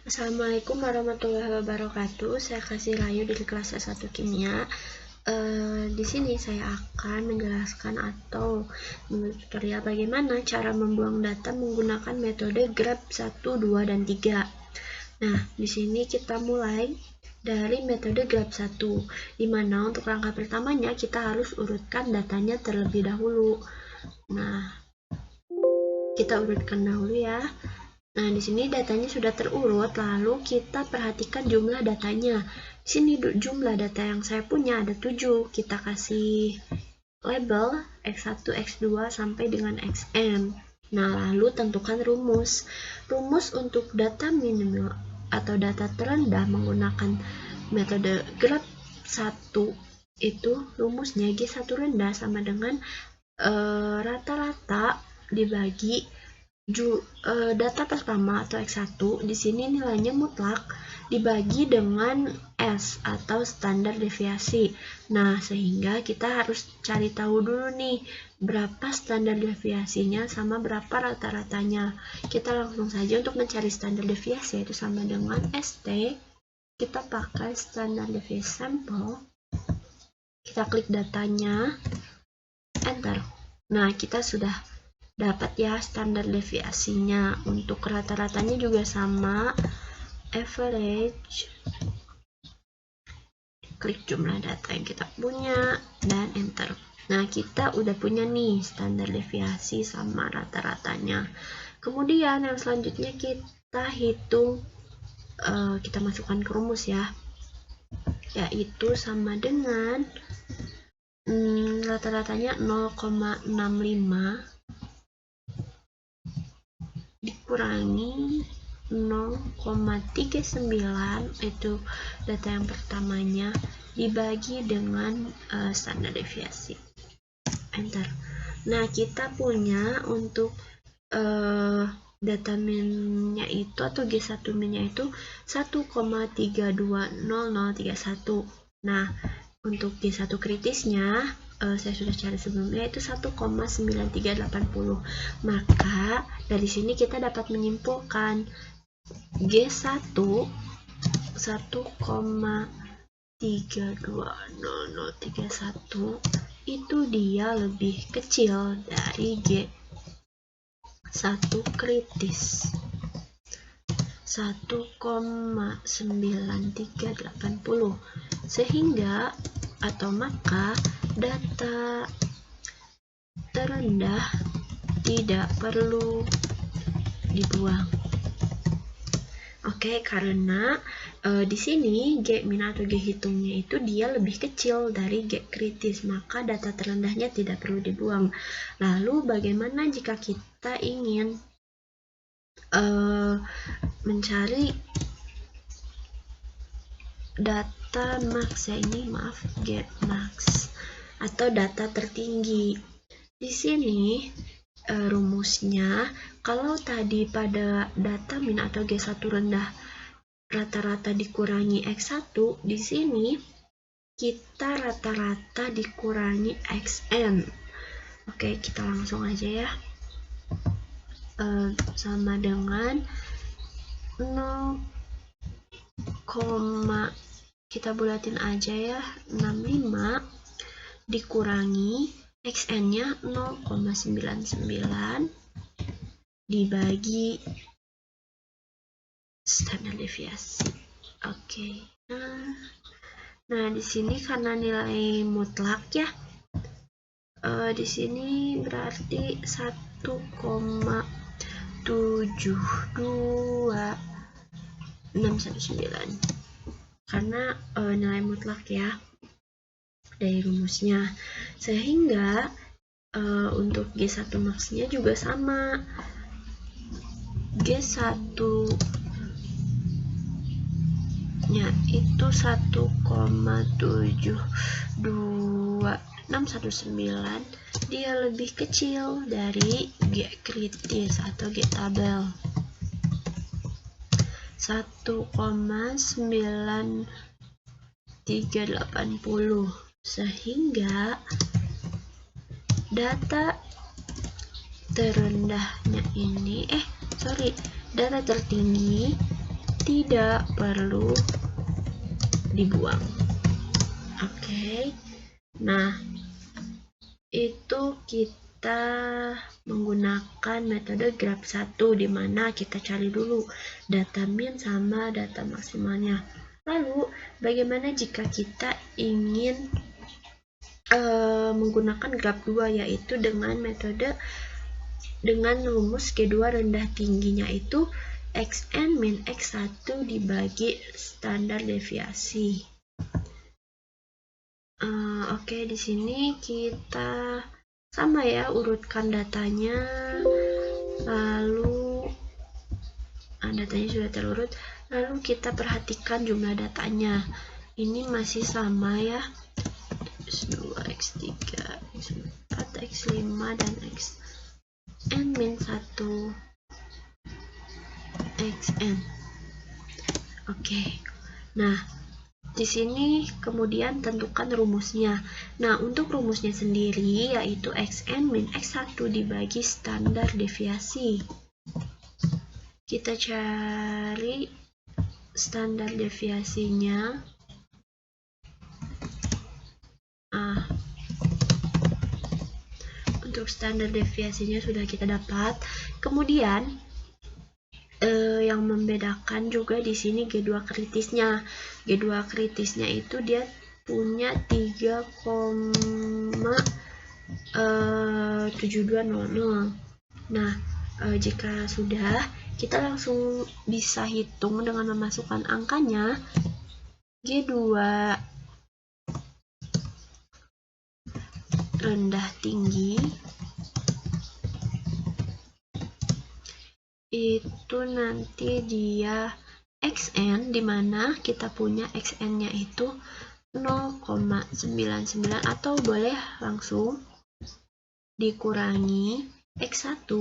Assalamualaikum warahmatullahi wabarakatuh. Saya Kasih Rayu dari kelas 1 Kimia. Di sini saya akan menjelaskan atau membuat tutorial bagaimana cara membuang data menggunakan metode grab 1, 2, dan 3. Nah, di sini kita mulai dari metode grab 1, di mana untuk langkah pertamanya kita harus urutkan datanya terlebih dahulu. Nah, kita urutkan dahulu ya. Nah, di sini datanya sudah terurut, lalu kita perhatikan jumlah datanya. Di sini jumlah data yang saya punya ada 7. Kita kasih label X1, X2 sampai dengan Xn. Nah, lalu tentukan rumus. Rumus untuk data minimal atau data terendah menggunakan metode grab 1 itu rumusnya G1 rendah sama dengan rata-rata dibagi data pertama atau X1 di sini nilainya mutlak dibagi dengan S atau standar deviasi. Nah, sehingga kita harus cari tahu dulu nih berapa standar deviasinya sama berapa rata-ratanya. Kita langsung saja untuk mencari standar deviasi yaitu sama dengan ST. Kita pakai standar deviasi sampel. Kita klik datanya, enter. Nah, kita sudah dapat ya standar deviasinya. Untuk rata-ratanya juga sama, average. Klik jumlah data yang kita punya dan enter. Nah, kita udah punya nih standar deviasi sama rata-ratanya. Kemudian yang selanjutnya kita hitung, kita masukkan ke rumus ya, yaitu sama dengan rata-ratanya 0,65 dikurangi 0,39 itu data yang pertamanya dibagi dengan standar deviasi, enter. Nah, kita punya untuk data minnya itu atau G1 minnya itu 1,320031. Nah, untuk G1 kritisnya saya sudah cari sebelumnya itu 1,9380. Maka dari sini kita dapat menyimpulkan G1 1,320031 itu dia lebih kecil dari G1 kritis 1,9380, sehingga atau maka data terendah tidak perlu dibuang. Oke, karena di sini G min atau G hitungnya itu dia lebih kecil dari G kritis, maka data terendahnya tidak perlu dibuang. Lalu bagaimana jika kita ingin mencari data max ya, ini maaf, G max atau data tertinggi. Di sini rumusnya, kalau tadi pada data min atau G1 rendah rata-rata dikurangi X1, di sini kita rata-rata dikurangi Xn. Oke, kita langsung aja ya. Sama dengan 0, kita bulatin aja ya, 65 dikurangi Xn-nya 0,99 dibagi standar deviasi. Oke. Nah, di sini karena nilai mutlak ya, di sini berarti 1,72619 karena nilai mutlak ya dari rumusnya, sehingga untuk G1 max-nya juga sama. G1 nya itu 1,72619, dia lebih kecil dari G kritis atau G tabel 1,9380, sehingga data terendahnya ini data tertinggi tidak perlu dibuang. Oke. Nah, itu kita menggunakan metode grab 1 di mana kita cari dulu data min sama data maksimalnya. Lalu, bagaimana jika kita ingin menggunakan grab 2, yaitu dengan metode dengan rumus G2 rendah tingginya itu xn min x1 dibagi standar deviasi. Oke, di sini kita sama ya, urutkan datanya. Lalu datanya sudah terurut. Lalu kita perhatikan jumlah datanya. Ini masih sama ya. X2, X3, X4, X5 dan xn min 1 xn. Oke. Nah, di sini kemudian tentukan rumusnya. Nah, untuk rumusnya sendiri yaitu xn min x1 dibagi standar deviasi. Kita cari standar deviasinya. Untuk standar deviasinya sudah kita dapat. Kemudian yang membedakan juga di sini G2 kritisnya. G2 kritisnya itu dia punya 3,7200. Nah, jika sudah, kita langsung bisa hitung dengan memasukkan angkanya. G2 rendah tinggi itu nanti dia xn, dimana kita punya xn nya itu 0,99 atau boleh langsung dikurangi x1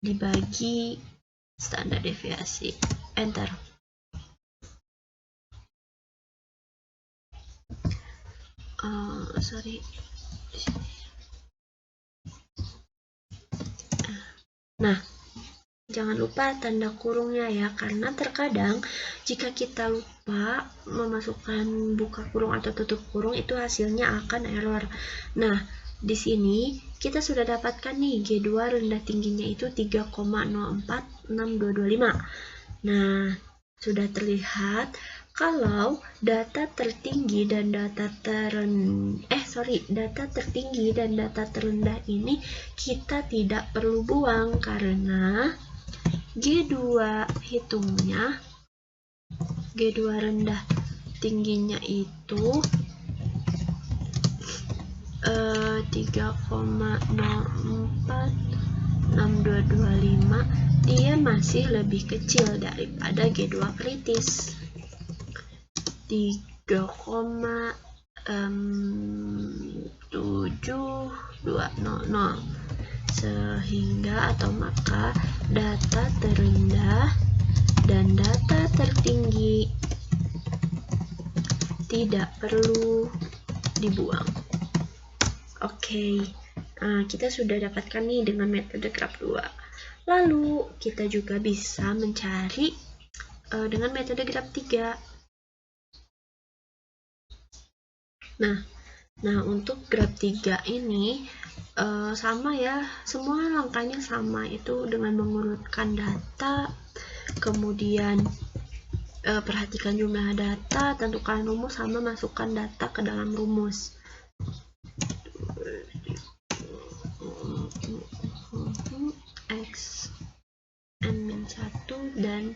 dibagi standar deviasi. Enter. Nah, jangan lupa tanda kurungnya ya, karena terkadang jika kita lupa memasukkan buka kurung atau tutup kurung itu hasilnya akan error. Nah, di sini kita sudah dapatkan nih G2 rendah tingginya itu 3,046225. Nah, sudah terlihat kalau data tertinggi dan data tertinggi dan data terendah ini kita tidak perlu buang karena G2 hitungnya, G2 rendah tingginya itu 3,046225, dia masih lebih kecil daripada G2 kritis 3,7200, sehingga atau maka data terendah dan data tertinggi tidak perlu dibuang. Oke, kita sudah dapatkan nih dengan metode grab 2. Lalu kita juga bisa mencari dengan metode grab 3. Nah, untuk grab 3 ini sama ya, semua langkahnya sama, itu dengan mengurutkan data, kemudian perhatikan jumlah data, tentukan rumus, sama masukkan data ke dalam rumus. xn-1 dan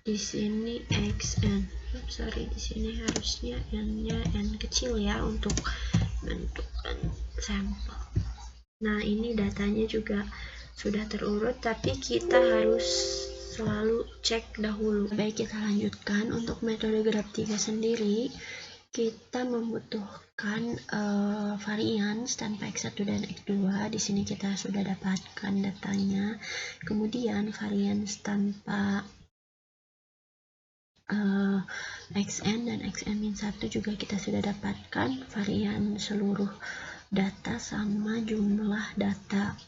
di sini xn. Di sini harusnya n-nya n kecil ya untuk menentukan sampel. Nah, ini datanya juga sudah terurut, tapi kita harus selalu cek dahulu. Baik, kita lanjutkan. Untuk metode grab 3 sendiri, kita membutuhkan varian tanpa x1 dan x2. Di sini kita sudah dapatkan datanya. Kemudian varian tanpa xn dan xn-1 juga kita sudah dapatkan, varian seluruh data sama jumlah data.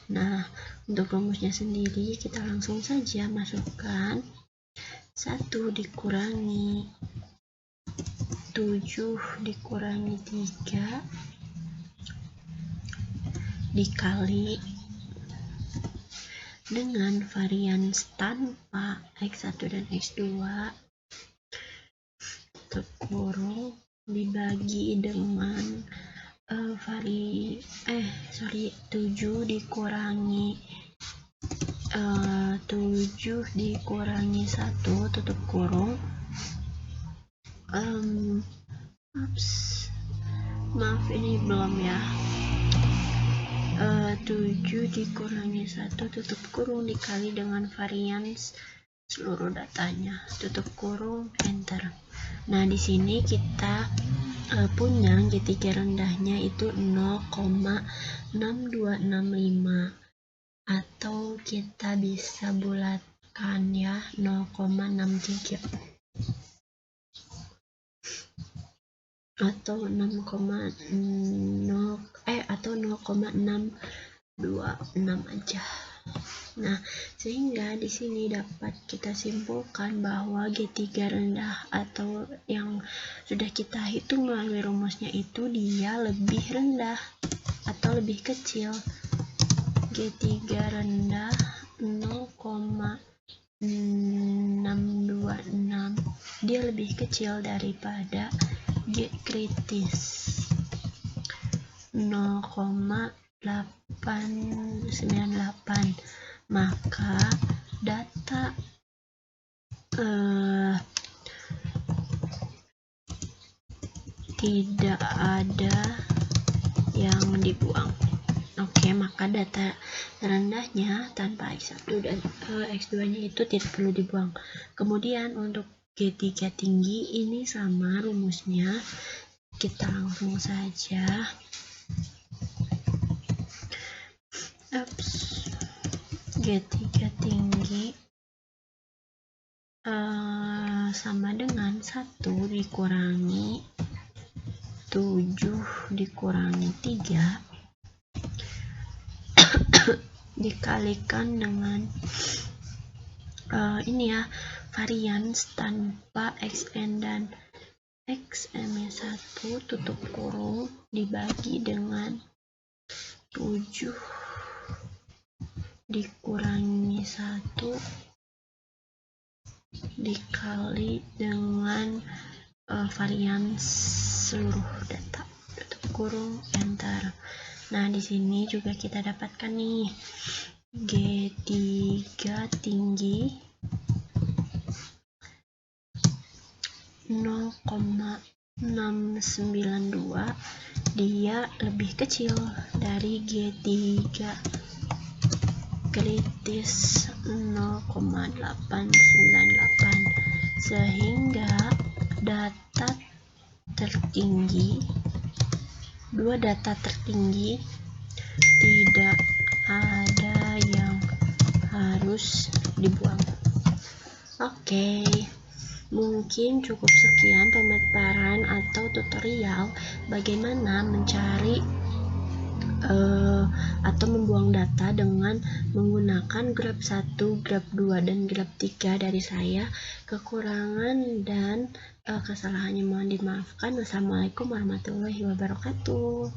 Nah, untuk rumusnya sendiri kita langsung saja masukkan 1 dikurangi 7 dikurangi 3 dikali dengan varians tanpa X1 dan X2 kurung dibagi dengan 7 dikurangi 1 tutup kurung maaf ini belum ya. 7 dikurangi 1 tutup kurung dikali dengan varians seluruh datanya, tutup kurung, enter. Nah, di sini kita punya G3 rendahnya itu 0,6265 atau kita bisa bulatkan ya 0,63 atau 0,626 aja. Nah, sehingga di sini dapat kita simpulkan bahwa G3 rendah atau yang sudah kita hitung melalui rumusnya itu dia lebih rendah atau lebih kecil. G3 rendah 0,626 dia lebih kecil daripada G kritis 0,898, maka data tidak ada yang dibuang. Oke, maka data terendahnya tanpa X1 dan X2 nya itu tidak perlu dibuang. Kemudian untuk G3 tinggi ini sama rumusnya, kita langsung saja G3 tinggi sama dengan 1 dikurangi 7 dikurangi 3 dikalikan dengan ini ya, varians tanpa XN dan XM1 tutup kurung dibagi dengan 7 dikurangi 1 dikali dengan varians seluruh data, tutup kurung, enter. Nah, di sini juga kita dapatkan nih G3 tinggi 0,692 dia lebih kecil dari G3 kritis 0,898, sehingga data tertinggi, dua data tertinggi tidak ada yang harus dibuang. Oke, mungkin cukup sekian pemaparan atau tutorial bagaimana mencari atau membuang data dengan menggunakan grab 1, grab 2, dan grab 3 dari saya. Kekurangan dan kesalahannya mohon dimaafkan. Wassalamualaikum warahmatullahi wabarakatuh.